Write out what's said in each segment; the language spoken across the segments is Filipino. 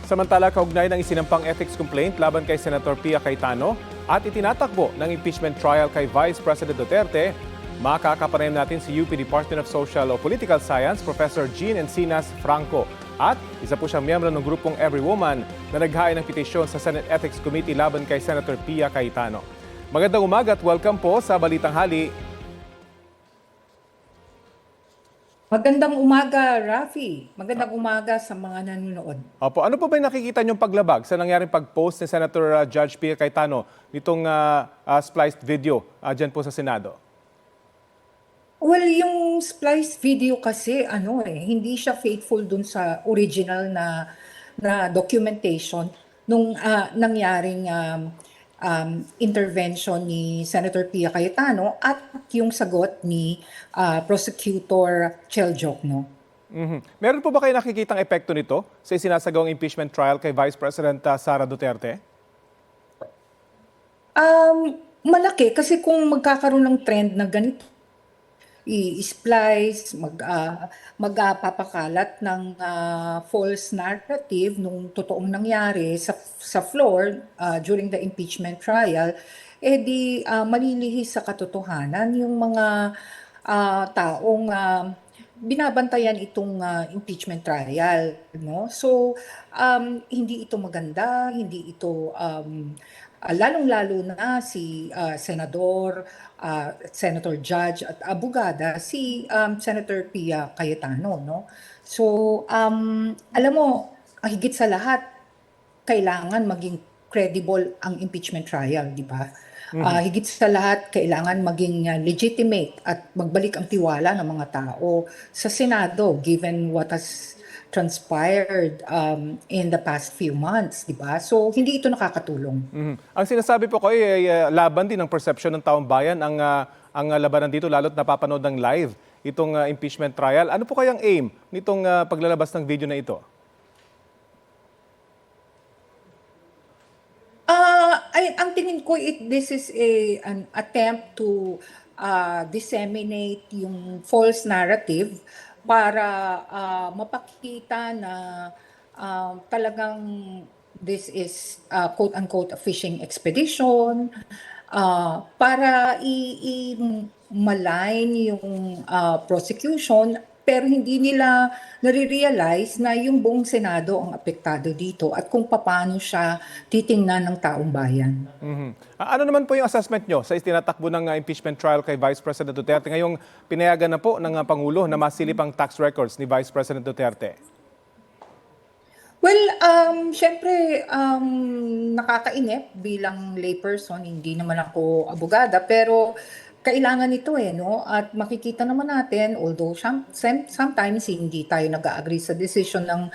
Samantala, kaugnay ng isinampang ethics complaint laban kay Senator Pia Cayetano at itinatakbo ng impeachment trial kay Vice President Duterte, makakapanayam natin si UP Department of Social o Political Science, Professor Jean Encinas Franco. At isa po siyang miyembro ng grupong Every Woman na naghain ng petisyon sa Senate Ethics Committee laban kay Senator Pia Cayetano. Magandang umaga at welcome po sa Balitang Hali. Magandang umaga, Rafi. Magandang umaga sa mga nanonood. Opo, ano po ba yung nakikita niyong paglabag sa nangyaring pag-post ni Senator Judge Pia Cayetano nitong spliced video dyan po sa Senado? Well, yung splice video kasi hindi siya faithful dun sa original na documentation nung nangyaring intervention ni Senator Pia Cayetano at yung sagot ni Prosecutor Chel Jokno. Meron po ba kayo nakikitang epekto nito sa isinasagawang impeachment trial kay Vice President Sara Duterte? Malaki kasi kung magkakaroon ng trend na ganito, i-splice, magpapakalat ng false narrative nung totoong nangyari sa floor during the impeachment trial, malilihis sa katotohanan yung mga taong binabantayan itong impeachment trial, no? So hindi ito maganda, hindi ito lalong-lalo na si Senador, Senator Judge at abogada si Senator Pia Cayetano, no? So alam mo, higit sa lahat kailangan maging credible ang impeachment trial, di ba? Higit sa lahat kailangan maging legitimate at magbalik ang tiwala ng mga tao sa Senado given what has transpired in the past few months, di ba? So, hindi ito nakakatulong. Ang sinasabi po ko ay laban din ng perception ng taong bayan ang labanan dito, lalo't napapanood ng live itong impeachment trial. Ano po kayang aim nitong paglalabas ng video na ito? Ang tingin ko, this is an attempt to disseminate yung false narrative para mapakita na talagang this is quote-unquote a fishing expedition, para i-malign yung prosecution, pero hindi nila nare-realize na yung buong Senado ang apektado dito at kung paano siya titingnan ng taong bayan. Ano naman po yung assessment nyo sa itinatakbo ng impeachment trial kay Vice President Duterte? Ngayong pinayagan na po ng Pangulo na masilip ang tax records ni Vice President Duterte. Well, syempre, nakakainip bilang layperson, hindi naman ako abogada, pero kailangan ito no? At makikita naman natin, although sometimes hindi tayo nag-agree sa decision ng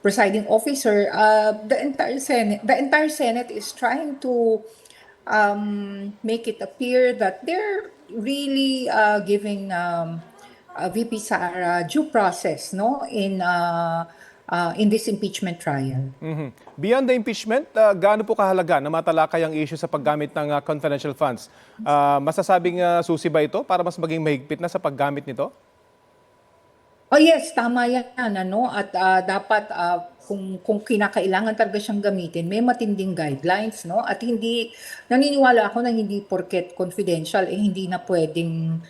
presiding officer, the entire Senate is trying to make it appear that they're really giving VP Sara due process, no, in this impeachment trial. Beyond the impeachment, gaano po kahalaga na matalakay ang issue sa paggamit ng confidential funds? Masasabing susi ba ito para mas maging mahigpit na sa paggamit nito? Oh yes, tama yan, At dapat kung kinakailangan talaga siyang gamitin, may matinding guidelines, no? At naniniwala ako na hindi porket confidential, hindi na pwedeng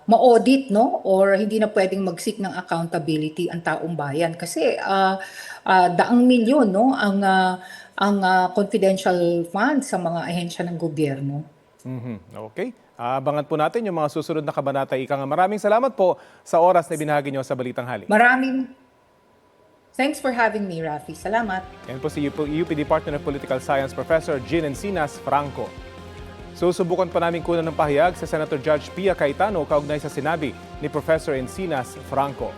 ma-audit, no? Or hindi na pwedeng mag-seek ng accountability ang taong bayan. Kasi daang milyon, no? Ang confidential funds sa mga ahensya ng gobyerno. Okay. Abangan po natin yung mga susunod na kabanata. Maraming salamat po sa oras na binahagi nyo sa Balitang Hali. Thanks for having me, Rafi. Salamat. Yan po si UP Department of Political Science Professor Jean Encinas Franco. Susubukan pa namin kunan ng pahayag sa Senator Judge Pia Cayetano kaugnay sa sinabi ni Professor Encinas Franco.